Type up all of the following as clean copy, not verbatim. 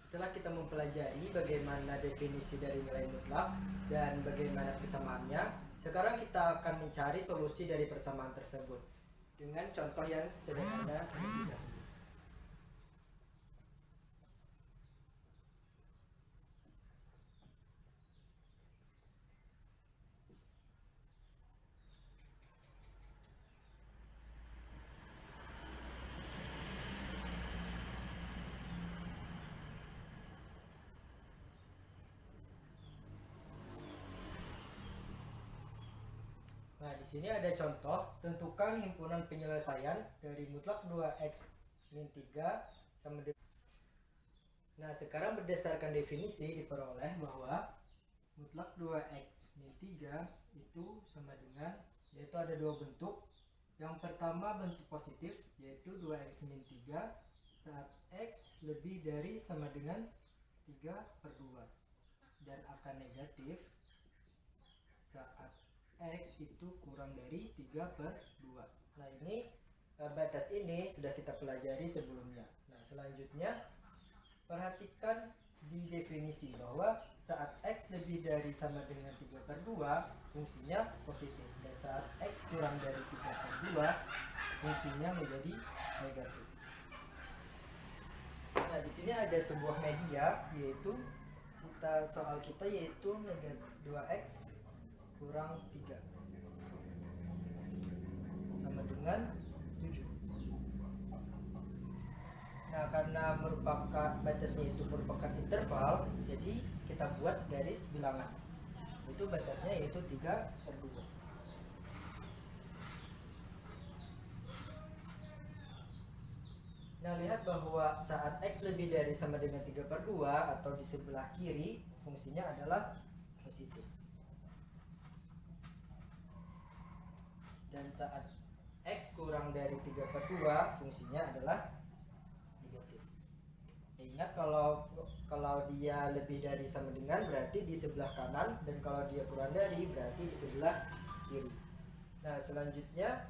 Setelah kita mempelajari bagaimana definisi dari nilai mutlak dan bagaimana persamaannya, sekarang kita akan mencari solusi dari persamaan tersebut dengan contoh yang sederhana terlebih dahulu. Nah, di sini ada contoh, tentukan himpunan penyelesaian dari mutlak 2x min 3 sama dengan. Nah, sekarang berdasarkan definisi diperoleh bahwa mutlak 2x min 3 itu sama dengan, yaitu ada dua bentuk. Yang pertama bentuk positif, yaitu 2x min 3 saat x lebih dari sama dengan 3/2, dan akan negatif saat x itu kurang dari 3/2. Nah, ini batas ini sudah kita pelajari sebelumnya. Nah, selanjutnya perhatikan di definisi bahwa saat x lebih dari sama dengan 3/2 fungsinya positif, dan saat x kurang dari 3/2 fungsinya menjadi negatif. Nah, di sini ada sebuah media, yaitu soal kita yaitu negatif 2x kurang 3 sama dengan 7. Nah, karena batasnya itu merupakan interval, jadi kita buat garis bilangan. Itu batasnya yaitu 3/2. Nah, lihat bahwa saat x lebih dari sama dengan 3/2 atau di sebelah kiri fungsinya adalah positif. Dan saat x kurang dari 3/2 fungsinya adalah negatif. Ingat, kalau dia lebih dari sama dengan berarti di sebelah kanan, dan kalau dia kurang dari berarti di sebelah kiri. Nah, selanjutnya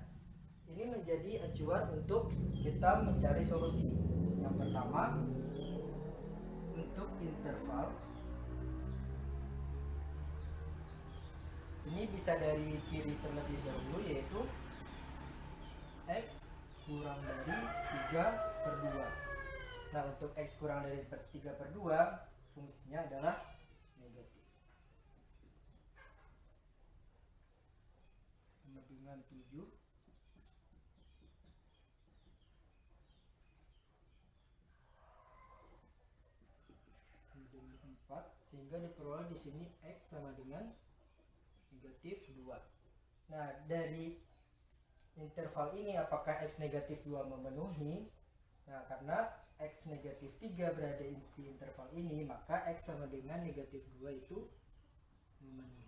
ini menjadi acuan untuk kita mencari solusi. Yang pertama, untuk interval ini bisa dari kiri terlebih dahulu, yaitu x kurang dari 3/2. Nah, untuk x kurang dari 3/2 fungsinya adalah negatif sama dengan 7. Kemudian 4, sehingga diperoleh di sini x sama dengan negatif 2. Nah, dari interval ini apakah x negatif 2 memenuhi? Nah, karena x negatif 3 berada di interval ini, maka x sama dengan negatif 2 itu memenuhi.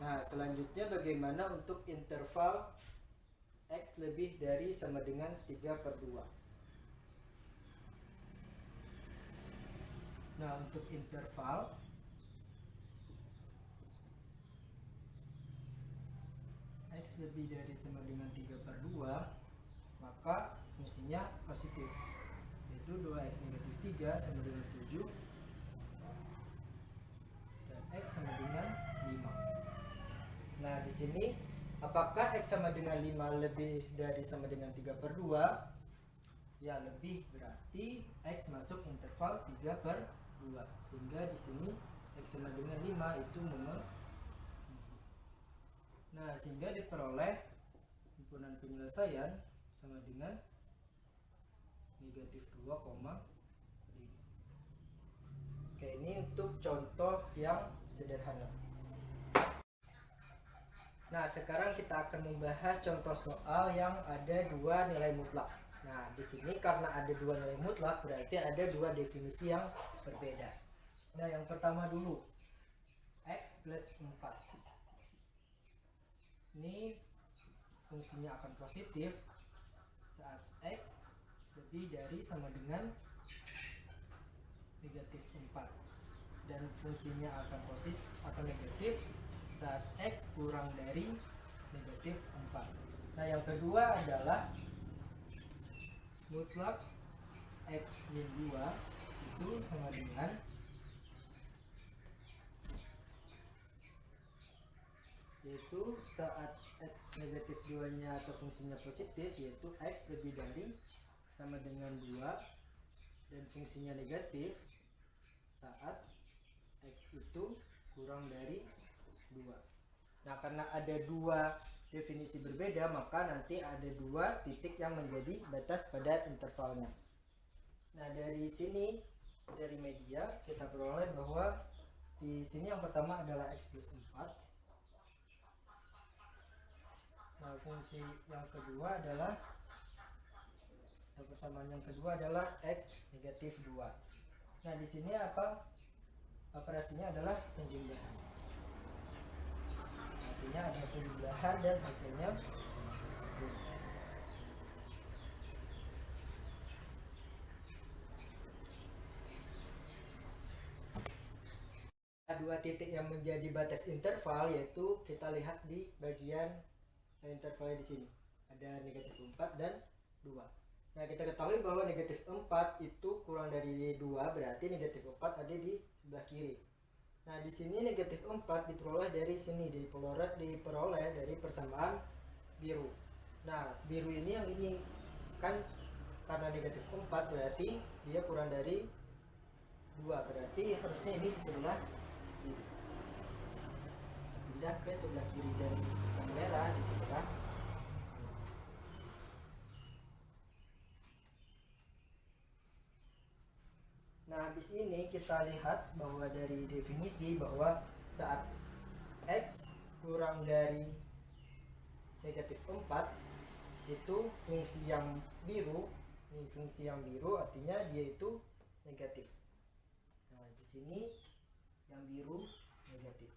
Nah, selanjutnya bagaimana untuk interval x lebih dari sama dengan 3/2? Nah, untuk interval x lebih dari sama dengan 3/2, maka fungsinya positif, yaitu 2x negatif 3 sama dengan 7, dan x sama dengan 5. Nah, di sini apakah x sama dengan 5 lebih dari sama dengan 3/2? Ya, lebih, berarti x masuk interval 3/2, sehingga di sini x sama dengan 5 itu memenuhi. Nah, sehingga diperoleh himpunan penyelesaian sama dengan negatif 2,5. Oke, ini untuk contoh yang sederhana. Nah, sekarang kita akan membahas contoh soal yang ada dua nilai mutlak. Nah, di sini karena ada dua nilai mutlak berarti ada dua definisi yang berbeda. Nah, yang pertama dulu, x plus 4. Ini fungsinya akan positif saat x lebih dari sama dengan negatif 4, dan fungsinya akan negatif saat x kurang dari negatif 4. Nah, yang kedua adalah mutlak X min 2 itu sama dengan yaitu saat X negatif 2 nya atau fungsinya positif, yaitu X lebih dari sama dengan 2 dan fungsinya negatif saat X itu kurang dari 2. Nah, karena ada dua definisi berbeda, maka nanti ada dua titik yang menjadi batas pada intervalnya. Nah, dari sini, dari media kita peroleh bahwa di sini yang pertama adalah X plus 4. Nah, fungsi yang kedua adalah, persamaan yang kedua adalah X negatif 2. Nah, di sini apa operasinya adalah penjumlahan. Hasilnya ada penjumlahan dan hasilnya 10. Dua titik yang menjadi batas interval yaitu kita lihat di bagian intervalnya di sini. Ada negatif 4 dan 2. Nah, kita ketahui bahwa negatif 4 itu kurang dari 2, berarti negatif 4 ada di sebelah kiri. Nah, di sini negatif 4 diperoleh dari sini, diperoleh dari persamaan biru. Nah, biru ini yang ini kan karena negatif 4 berarti dia kurang dari 2, berarti harusnya ini di sebelah kiri. Pindah ke sebelah kiri dari yang merah di sebelah. Nah, habis ini kita lihat bahwa dari definisi bahwa saat X kurang dari negatif 4 itu fungsi yang biru, ini fungsi yang biru artinya dia itu negatif. Nah, di sini yang biru negatif.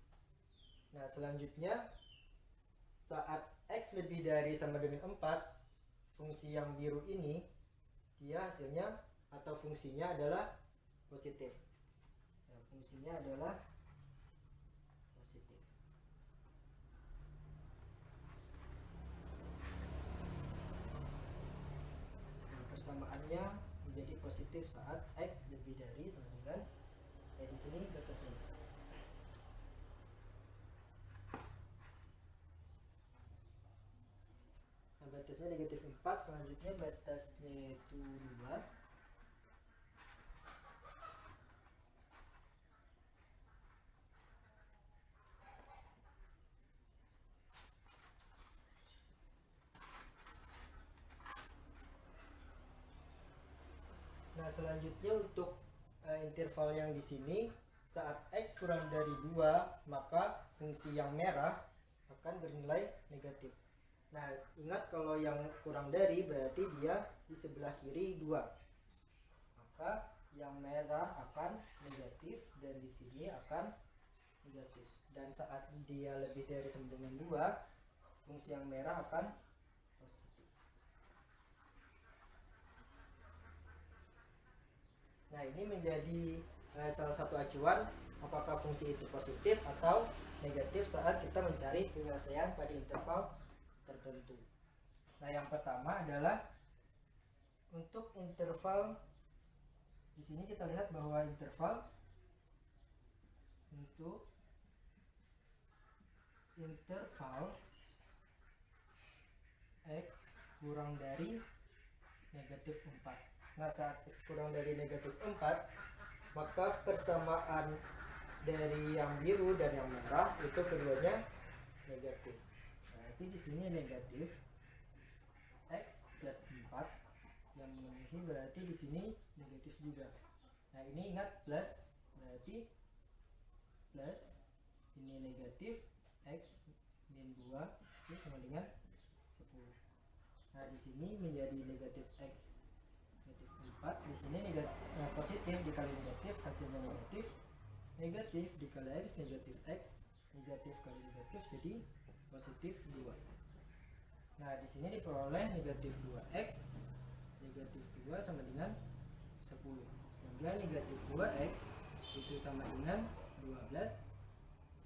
Nah, selanjutnya saat X lebih dari sama dengan 4, fungsi yang biru ini dia hasilnya atau fungsinya adalah positif. Nah, fungsinya adalah positif. Nah, persamaannya menjadi positif saat X lebih dari sama dengan di sini batasnya. Nah, batasnya negatif 4, selanjutnya batasnya itu 2. Nah, selanjutnya untuk interval yang di sini saat X kurang dari 2, maka fungsi yang merah akan bernilai negatif. Nah, ingat kalau yang kurang dari berarti dia di sebelah kiri 2. Maka yang merah akan negatif dan di sini akan negatif. Dan saat dia lebih dari sama dengan 2, fungsi yang merah akan positif. Nah, ini menjadi salah satu acuan apakah fungsi itu positif atau negatif saat kita mencari penyelesaian pada interval tertentu. Nah, yang pertama adalah untuk interval. Di sini kita lihat bahwa interval untuk interval X kurang dari negatif 4. Nah, saat X kurang dari negatif 4, maka persamaan dari yang biru dan yang merah itu keduanya negatif. Berarti di sini negatif X plus 4 yang memenuhi, berarti di sini negatif juga. Nah, ini ingat plus, berarti plus ini negatif X min 2 itu sama dengan 10. Nah, di sini menjadi negatif X negatif 4, di sini positif dikali negatif hasilnya negatif, negatif dikali X negatif X, negatif kali negatif jadi positif 2. Nah, di sini diperoleh negatif 2X negatif 2 sama dengan 10, sehingga negatif 2X itu sama dengan 12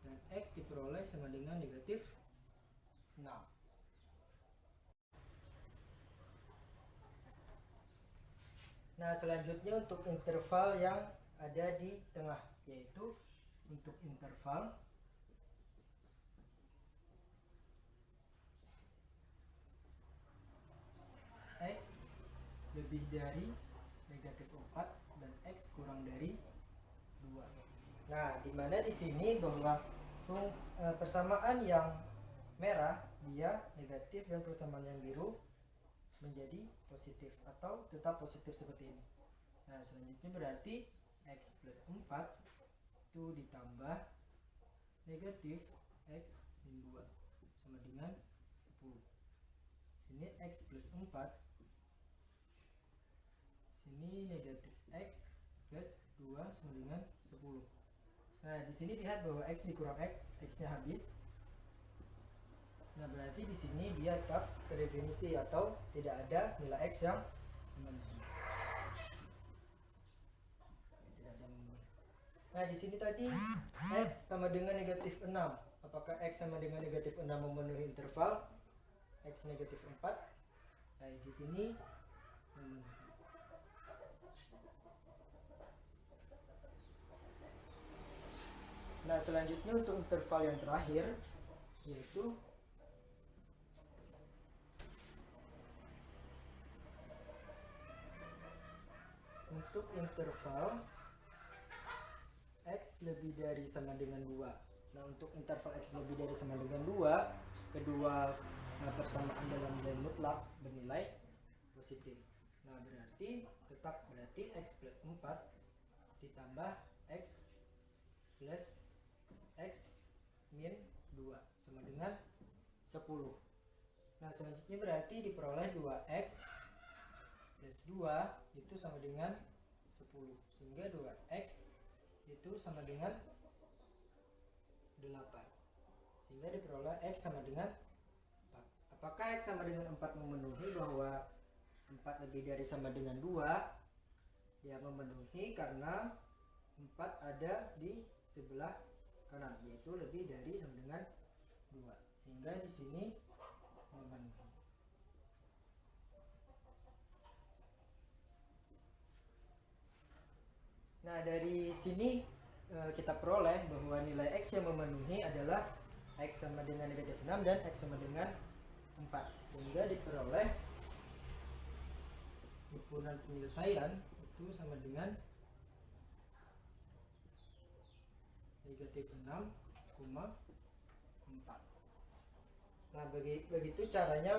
dan X diperoleh sama dengan negatif 6. Nah, selanjutnya untuk interval yang ada di tengah, yaitu untuk interval X lebih dari negatif 4 dan X kurang dari 2. Nah, dimana di sini bahwa persamaan yang merah dia negatif dan persamaan yang biru menjadi positif atau tetap positif seperti ini. Nah, selanjutnya berarti X plus 4 itu ditambah negatif X min 2 sama dengan 10. Sini X plus 4, sini negatif X plus 2 sama dengan 10. Nah, di sini lihat bahwa X dikurang X, X-nya habis. Nah, berarti di sini dia tetap terdefinisi atau tidak ada nilai X yang memenuhi. Nah, di sini tadi X sama dengan negatif 6. Apakah X sama dengan negatif 6 memenuhi interval X negatif 4? Nah, di sini memenuhi. Nah, selanjutnya untuk interval yang terakhir, yaitu untuk interval X lebih dari sama dengan 2. Nah, untuk interval X lebih dari sama dengan 2, kedua persamaan dalam nilai mutlak bernilai positif. Nah, berarti X plus 4 ditambah X plus X min 2 sama dengan 10. Nah, selanjutnya berarti diperoleh 2X plus 2 itu sama dengan 10. Sehingga 2X itu sama dengan 8. Sehingga diperoleh X sama dengan 4. Apakah X sama dengan 4 memenuhi bahwa 4 lebih dari sama dengan 2? Dia memenuhi karena 4 ada di sebelah kanan, yaitu lebih dari sama dengan 2. Sehingga di sini memenuhi. Nah, dari sini kita peroleh bahwa nilai X yang memenuhi adalah X sama dengan negatif 6 dan X sama dengan 4. Sehingga diperoleh himpunan penyelesaian itu sama dengan negatif 6,4. Nah, begitu caranya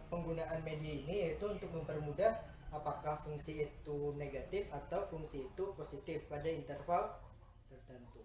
penggunaan media ini, yaitu untuk mempermudah apakah fungsi itu negatif atau fungsi itu positif pada interval tertentu.